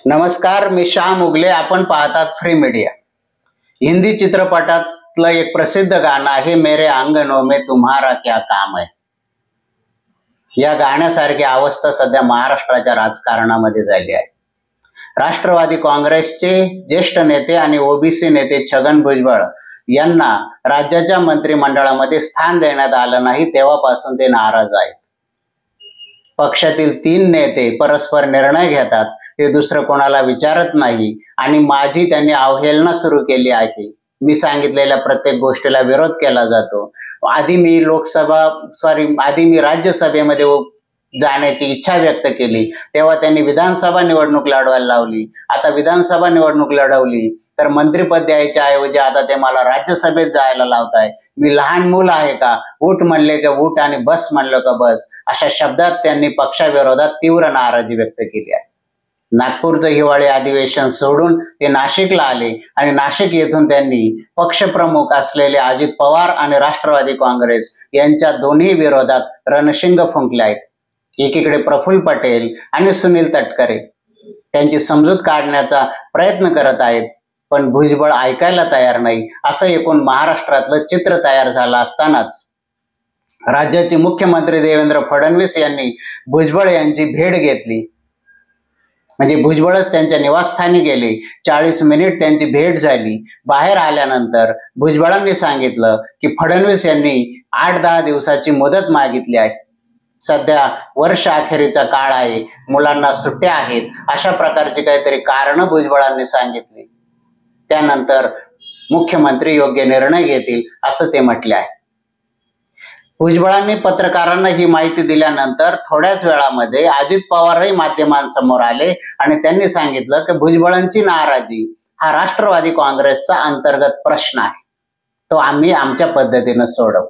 नमस्कार, मी श्याम उगले. आपण पाहतात फ्री मीडिया. हिंदी चित्रपटातलं एक प्रसिद्ध गाणं आहे, मेरे आंगनों में तुम्हारा क्या काम है. या गाण्यासारखी अवस्था सध्या महाराष्ट्राच्या राजकारणामध्ये झाली आहे. राष्ट्रवादी काँग्रेसचे ज्येष्ठ नेते आणि ओबीसी नेते छगन भुजबळ यांना राज्याच्या मंत्रिमंडळामध्ये स्थान देण्यात आलं नाही, तेव्हापासून ते नाराज आहेत. पक्षातील 3 नेते परस्पर निर्णय घेतात, ते दुसरं कोणाला विचारत नाही आणि माझी त्यांनी अवहेलना सुरू केली आहे. मी सांगितलेल्या प्रत्येक गोष्टीला विरोध केला जातो. आधी मी राज्यसभेमध्ये जाण्याची इच्छा व्यक्त केली, तेव्हा त्यांनी विधानसभा निवडणूक लढवायला लावली. आता विधानसभा निवडणूक लढवली तर मंत्रिपद द्यायच्या ऐवजी आता ते मला राज्यसभेत जायला लावताय. मी लहान मूल आहे का? उठ म्हणले का उठ आणि बस म्हणलं का बस, अशा शब्दात त्यांनी पक्षाविरोधात तीव्र नाराजी व्यक्त केली आहे. नागपूरचं हिवाळी अधिवेशन सोडून ते नाशिकला आले आणि नाशिक येथून त्यांनी पक्षप्रमुख असलेले अजित पवार आणि राष्ट्रवादी काँग्रेस यांच्या दोन्ही विरोधात रणशिंग फुंकले आहेत. एकीकडे प्रफुल्ल पटेल आणि सुनील तटकरे त्यांची समजूत काढण्याचा प्रयत्न करत आहेत, पण भुजबळ ऐकायला तयार नाही. असं एकूण महाराष्ट्रातलं चित्र तयार झालं असतानाच राज्याचे मुख्यमंत्री देवेंद्र फडणवीस यांनी भुजबळ यांची भेट घेतली. म्हणजे भुजबळच त्यांच्या निवासस्थानी गेले. 40 मिनिट त्यांची भेट झाली. बाहेर आल्यानंतर भुजबळांनी सांगितलं की फडणवीस यांनी 8-10 दिवसाची मुदत मागितली आहे. सध्या वर्ष अखेरीचा काळ आहे, मुलांना सुट्ट्या आहेत, अशा प्रकारची काहीतरी कारणं भुजबळांनी सांगितली. त्यानंतर मुख्यमंत्री योग्य निर्णय घेतील असं ते म्हटले आहे. भुजबळांनी पत्रकारांना ही माहिती दिल्यानंतर थोड्याच वेळामध्ये अजित पवारही माध्यमांसमोर आले आणि त्यांनी सांगितलं की भुजबळांची नाराजी हा राष्ट्रवादी काँग्रेसचा अंतर्गत प्रश्न आहे, तो आम्ही आमच्या पद्धतीनं सोडवू.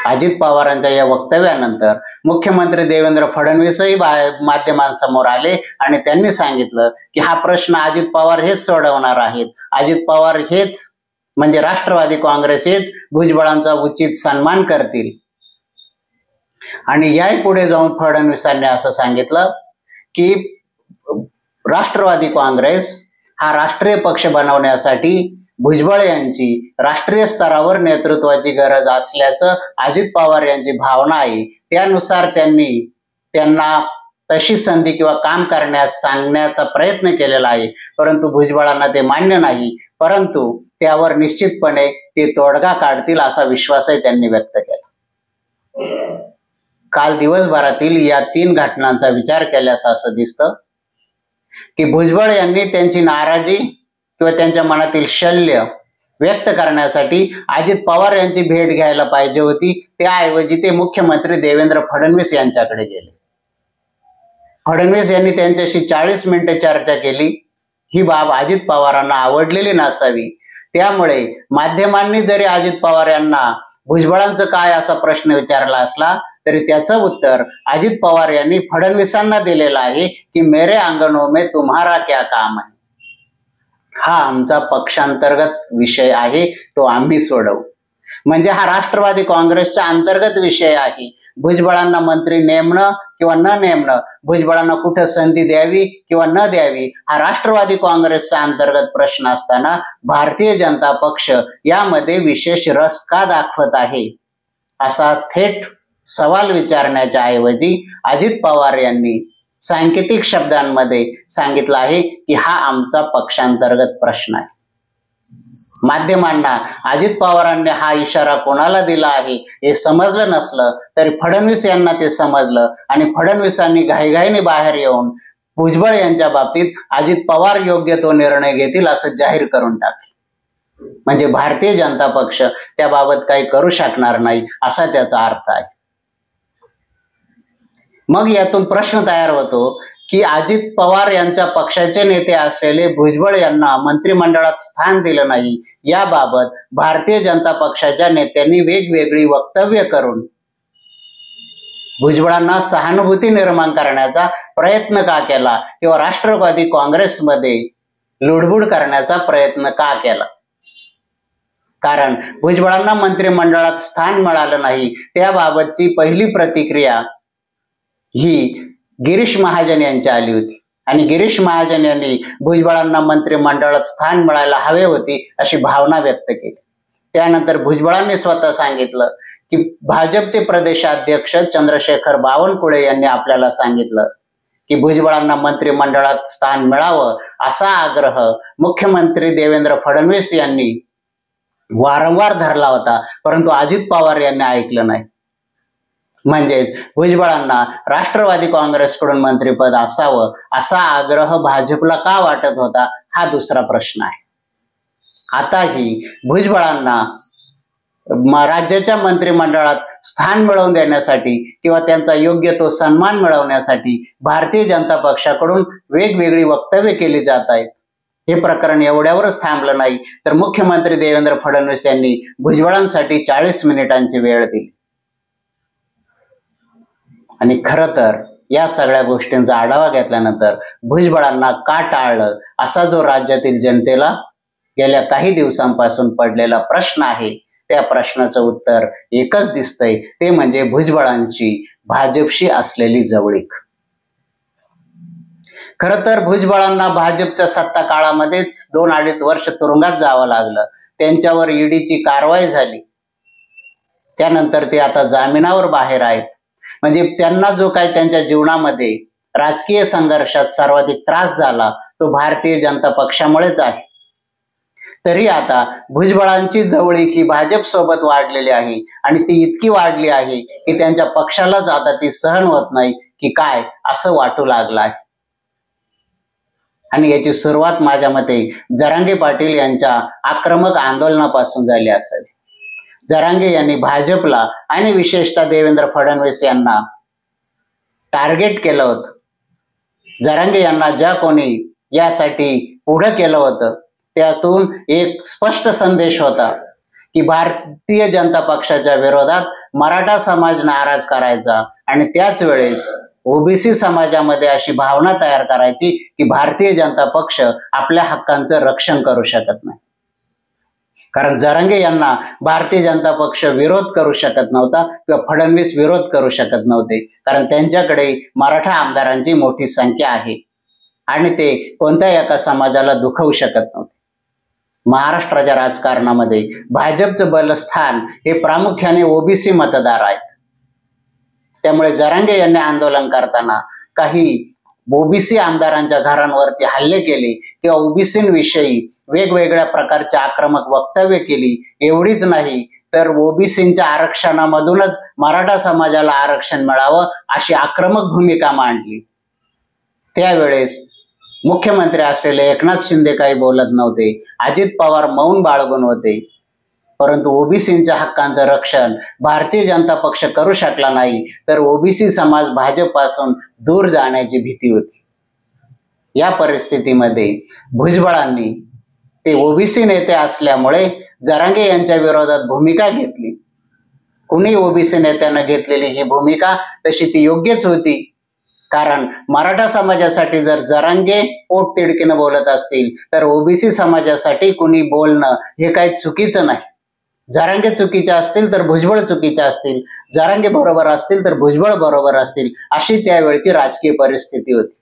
अजित पवारांच्या या वक्तव्यानंतर मुख्यमंत्री देवेंद्र फडणवीसही माध्यमांसमोर आले आणि त्यांनी सांगितलं की हा प्रश्न अजित पवार हेच सोडवणार आहेत. अजित पवार हेच म्हणजे राष्ट्रवादी काँग्रेस हेच भुजबळांचा उचित सन्मान करतील. आणि याही पुढे जाऊन फडणवीसांनी असं सांगितलं की राष्ट्रवादी काँग्रेस हा राष्ट्रीय पक्ष बनवण्यासाठी भुजबळ यांची राष्ट्रीय स्तरावर नेतृत्वाची गरज असल्याचं अजित पवार यांची भावना आहे. त्यानुसार त्यांना तशी संधी किंवा काम करण्यास सांगण्याचा प्रयत्न केलेला आहे, परंतु भुजबळांना ते मान्य नाही. परंतु त्यावर निश्चितपणे ते तोडगा काढतील असा विश्वासही त्यांनी व्यक्त केला. काल दिवसभरातील या 3 घटनांचा विचार केल्यास असं दिसतं की भुजबळ यांनी त्यांची नाराजी किंवा त्यांच्या मनातील शल्य व्यक्त करण्यासाठी अजित पवार यांची भेट घ्यायला पाहिजे होती. त्याऐवजी ते मुख्यमंत्री देवेंद्र फडणवीस यांच्याकडे गेले. फडणवीस यांनी त्यांच्याशी 40 मिनिटे चर्चा केली. ही बाब अजित पवारांना आवडलेली नसावी. त्यामुळे माध्यमांनी जरी अजित पवार यांना भुजबळांचं काय असा प्रश्न विचारला असला तरी त्याचं उत्तर अजित पवार यांनी फडणवीसांना दिलेलं आहे की मेरे आंगनों में तुम्हारा क्या काम है. हा आमचा पक्षांतर्गत विषय आहे, तो आम्ही सोडवू. म्हणजे हा राष्ट्रवादी काँग्रेसचा अंतर्गत विषय आहे. भुजबळांना मंत्री नेमणं किंवा न नेमणं, भुजबळांना कुठं संधी द्यावी किंवा न द्यावी, हा राष्ट्रवादी काँग्रेसचा अंतर्गत प्रश्न असताना भारतीय जनता पक्ष यामध्ये विशेष रस का दाखवत आहे, असा थेट सवाल विचारण्याच्या ऐवजी अजित पवार यांनी सांकेतिक शब्दांमध्ये सांगितलं आहे की हा आमचा पक्षांतर्गत प्रश्न आहे. माध्यमांना अजित पवारांनी हा इशारा कोणाला दिला आहे हे समजलं नसलं तरी फडणवीस यांना ते समजलं आणि फडणवीसांनी घाईघाईने बाहेर येऊन भुजबळ यांच्या बाबतीत अजित पवार योग्य तो निर्णय घेतील असं जाहीर करून टाकले. म्हणजे भारतीय जनता पक्ष त्याबाबत काही करू शकणार नाही असा त्याचा अर्थ आहे. मग यातून प्रश्न तयार होतो की अजित पवार यांच्या पक्षाचे नेते असलेले भुजबळ यांना मंत्रिमंडळात स्थान दिलं नाही, याबाबत भारतीय जनता पक्षाच्या नेत्यांनी वेगवेगळी वक्तव्य करून भुजबळांना सहानुभूती निर्माण करण्याचा प्रयत्न का केला किंवा राष्ट्रवादी काँग्रेसमध्ये लुडबुड करण्याचा प्रयत्न का केला. कारण भुजबळांना मंत्रिमंडळात स्थान मिळालं नाही त्याबाबतची पहिली प्रतिक्रिया ही गिरीश महाजन यांची आली होती. आणि गिरीश महाजन यांनी भुजबळांना मंत्रिमंडळात स्थान मिळायला हवे होती अशी भावना व्यक्त केली. त्यानंतर भुजबळांनी स्वतः सांगितलं की भाजपचे प्रदेशाध्यक्ष चंद्रशेखर बावनकुळे यांनी आपल्याला सांगितलं की भुजबळांना मंत्रिमंडळात स्थान मिळावं असा आग्रह मुख्यमंत्री देवेंद्र फडणवीस यांनी वारंवार धरला होता, परंतु अजित पवार यांनी ऐकलं नाही. म्हणजेच भुजबळांना राष्ट्रवादी काँग्रेसकडून मंत्रिपद असावं असा आग्रह भाजपला का वाटत होता हा दुसरा प्रश्न आहे. आताही भुजबळांना राज्याच्या मंत्रिमंडळात स्थान मिळवून देण्यासाठी किंवा त्यांचा योग्य तो सन्मान मिळवण्यासाठी भारतीय जनता पक्षाकडून वेगवेगळी वक्तव्य केली जात आहेत. हे प्रकरण एवढ्यावरच थांबलं नाही तर मुख्यमंत्री देवेंद्र फडणवीस यांनी भुजबळांसाठी 40 मिनिटांची वेळ दिली. आणि खरं तर या सगळ्या गोष्टींचा आढावा घेतल्यानंतर भुजबळांना का टाळलं असा जो राज्यातील जनतेला गेल्या काही दिवसांपासून पडलेला प्रश्न आहे त्या प्रश्नाचं उत्तर एकच दिसतंय, ते म्हणजे भुजबळांची भाजपशी असलेली जवळीक. खरं तर भुजबळांना भाजपच्या सत्ता काळामध्येच 2-2.5 वर्ष तुरुंगात जावं लागलं. त्यांच्यावर ईडीची कारवाई झाली, त्यानंतर ते आता जामिनावर बाहेर आहेत. म्हणजे त्यांना जो काही त्यांच्या जीवनामध्ये राजकीय संघर्षात सर्वाधिक त्रास झाला तो भारतीय जनता पक्षामुळेच आहे. तरी आता भुजबळांची जवळीक ही भाजप सोबत वाढलेली आहे आणि ती इतकी वाढली आहे की त्यांच्या पक्षालाच आता ती सहन होत नाही की काय असं वाटू लागलं आहे. आणि याची सुरुवात माझ्या मते जरांगे पाटील यांच्या आक्रमक आंदोलनापासून झाली असावी. जरांगे यांनी भाजपला आणि विशेषतः देवेंद्र फडणवीस यांना टार्गेट केलं होतं. जरांगे यांना ज्या कोणी यासाठी पुढं केलं होतं त्यातून एक स्पष्ट संदेश होता की भारतीय जनता पक्षाच्या विरोधात मराठा समाज नाराज करायचा आणि त्याच वेळेस ओबीसी समाजामध्ये अशी भावना तयार करायची की भारतीय जनता पक्ष आपल्या हक्कांचं रक्षण करू शकत नाही. कारण जरांगे यांना भारतीय जनता पक्ष विरोध करू शकत नव्हता किंवा फडणवीस विरोध करू शकत नव्हते, कारण त्यांच्याकडे मराठा आमदारांची मोठी संख्या आहे आणि ते कोणत्या एका समाजाला दुखवू शकत नव्हते. महाराष्ट्राच्या राजकारणामध्ये भाजपचं बलस्थान हे प्रामुख्याने ओबीसी मतदार आहेत. त्यामुळे जरांगे यांनी आंदोलन करताना काही ओबीसी आमदारांच्या घरांवरती हल्ले केले किंवा ओबीसींविषयी वेगवेगळ्या प्रकारची आक्रमक वक्तव्य केली. एवढीच नाही तर ओबीसींच्या आरक्षणामधूनच मराठा समाजाला आरक्षण मिळावं अशी आक्रमक भूमिका मांडली. त्यावेळेस मुख्यमंत्री असलेले एकनाथ शिंदे काही बोलत नव्हते, अजित पवार मौन बाळगून होते. परंतु ओबीसींच्या हक्कांचं रक्षण भारतीय जनता पक्ष करू शकला नाही तर ओबीसी समाज भाजपपासून दूर जाण्याची भीती होती. या परिस्थितीमध्ये भुजबळांनी ते ओबीसी नेते असल्यामुळे जरांगे यांच्या विरोधात भूमिका घेतली. कुणी ओबीसी नेत्यानं घेतलेली ही भूमिका तशी ती योग्यच होती, कारण मराठा समाजासाठी जर जरांगे पोटतिडकीनं बोलत असतील तर ओबीसी समाजासाठी कुणी बोलणं हे काही चुकीचं नाही. जरांगे चुकीचे असतील तर भुजबळ चुकीचे असतील, जरांगे बरोबर असतील तर भुजबळ बरोबर असतील, अशी त्यावेळची राजकीय परिस्थिती होती.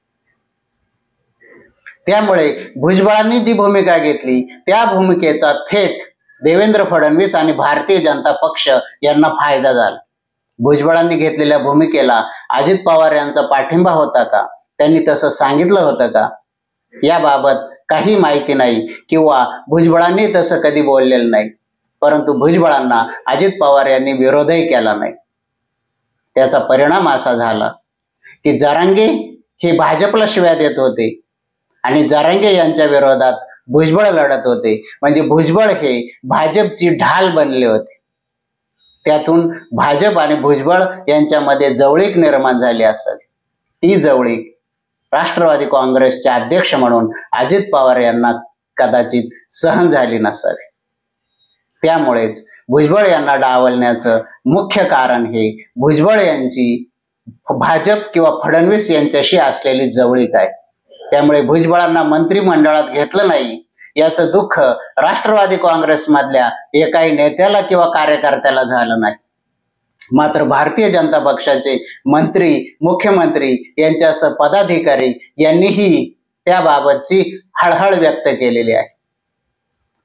त्यामुळे भुजबळांनी जी भूमिका घेतली त्या भूमिकेचा थेट देवेंद्र फडणवीस आणि भारतीय जनता पक्ष यांना फायदा झाला. भुजबळांनी घेतलेल्या भूमिकेला अजित पवार यांचा पाठिंबा होता का, त्यांनी तसं सांगितलं होतं का, याबाबत काही माहिती नाही किंवा भुजबळांनी तसं कधी बोललेलं नाही. परंतु भुजबळांना अजित पवार यांनी विरोधही केला नाही. त्याचा परिणाम असा झाला की जरांगे हे भाजपला शिव्या देत होते आणि जरांगे यांच्या विरोधात भुजबळ लढत होते. म्हणजे भुजबळ हे भाजपची ढाल बनले होते. त्यातून भाजप आणि भुजबळ यांच्यामध्ये जवळीक निर्माण झाली असावी. ती जवळीक राष्ट्रवादी काँग्रेसचे अध्यक्ष म्हणून अजित पवार यांना कदाचित सहन झाली नसावी. त्यामुळेच भुजबळ यांना डावलण्याचं मुख्य कारण हे भुजबळ यांची भाजप किंवा फडणवीस यांच्याशी असलेली जवळीक आहे. त्यामुळे भुजबळांना मंत्रिमंडळात घेतलं नाही याचं दुःख राष्ट्रवादी काँग्रेसमधल्या एकाही नेत्याला किंवा कार्यकर्त्याला झालं नाही. मात्र भारतीय जनता पक्षाचे मंत्री, मुख्यमंत्री यांच्यासह पदाधिकारी यांनीही त्याबाबतची हळहळ व्यक्त केलेली आहे.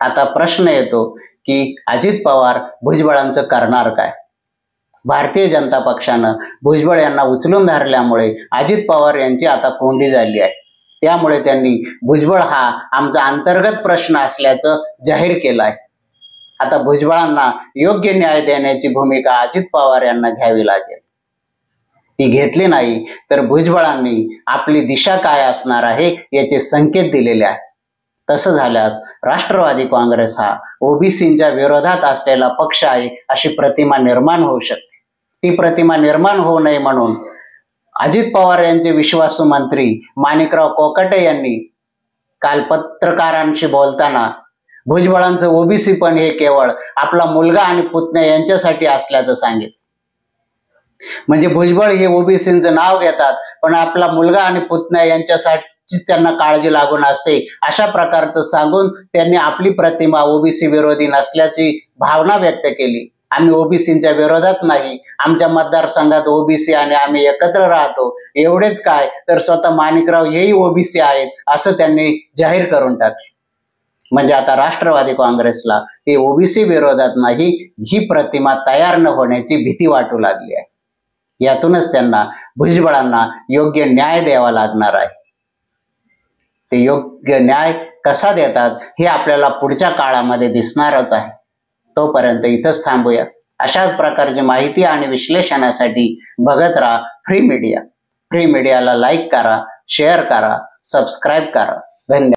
आता प्रश्न येतो की अजित पवार भुजबळांचं करणार काय? भारतीय जनता पक्षानं भुजबळ यांना उचलून धरल्यामुळे अजित पवार यांची आता कोंडी झाली आहे. त्यामुळे त्यांनी भुजबळ हा आमचा अंतर्गत प्रश्न असल्याचं जाहीर केलं आहे. आता भुजबळांना योग्य न्याय देण्याची भूमिका अजित पवार यांना घ्यावी लागेल. ती घेतली नाही तर भुजबळांनी आपली दिशा काय असणार आहे याचे संकेत दिलेले आहेत. तसं झाल्यास राष्ट्रवादी काँग्रेस हा ओबीसींच्या विरोधात असलेला पक्ष आहे अशी प्रतिमा निर्माण होऊ शकते. ती प्रतिमा निर्माण होऊ नये म्हणून अजित पवार यांचे विश्वासू मंत्री माणिकराव कोकाटे यांनी काल पत्रकारांशी बोलताना भुजबळांचं ओबीसी पण हे केवळ आपला मुलगा आणि पुतण्या यांच्यासाठी असल्याचं सांगितलं. म्हणजे भुजबळ हे ओबीसींचं नाव घेतात पण आपला मुलगा आणि पुतण्या यांच्यासाठी त्यांना काळजी लागून असते अशा प्रकारचं सांगून त्यांनी आपली प्रतिमा ओबीसी विरोधी नसल्याची भावना व्यक्त केली. आम्ही ओबीसींच्या विरोधात नाही, आमच्या मतदारसंघात ओबीसी आणि आम्ही एकत्र राहतो, एवढेच काय तर स्वतः माणिकराव हेही ओबीसी आहेत असं त्यांनी जाहीर करून टाकले. म्हणजे आता राष्ट्रवादी काँग्रेसला ते ओबीसी विरोधात नाही ही प्रतिमा तयार न होण्याची भीती वाटू लागली आहे. यातूनच त्यांना भुजबळांना योग्य न्याय द्यावा लागणार आहे. ते योग्य न्याय कसा देतात हे आपल्याला पुढच्या काळामध्ये दिसणारच आहे. तोपर्यंत इथंच थांबूया. अशाच प्रकारची माहिती आणि विश्लेषणासाठी बघत राहा फ्री मीडिया. फ्री मीडियाला लाईक करा, शेअर करा, सबस्क्राईब करा. धन्यवाद.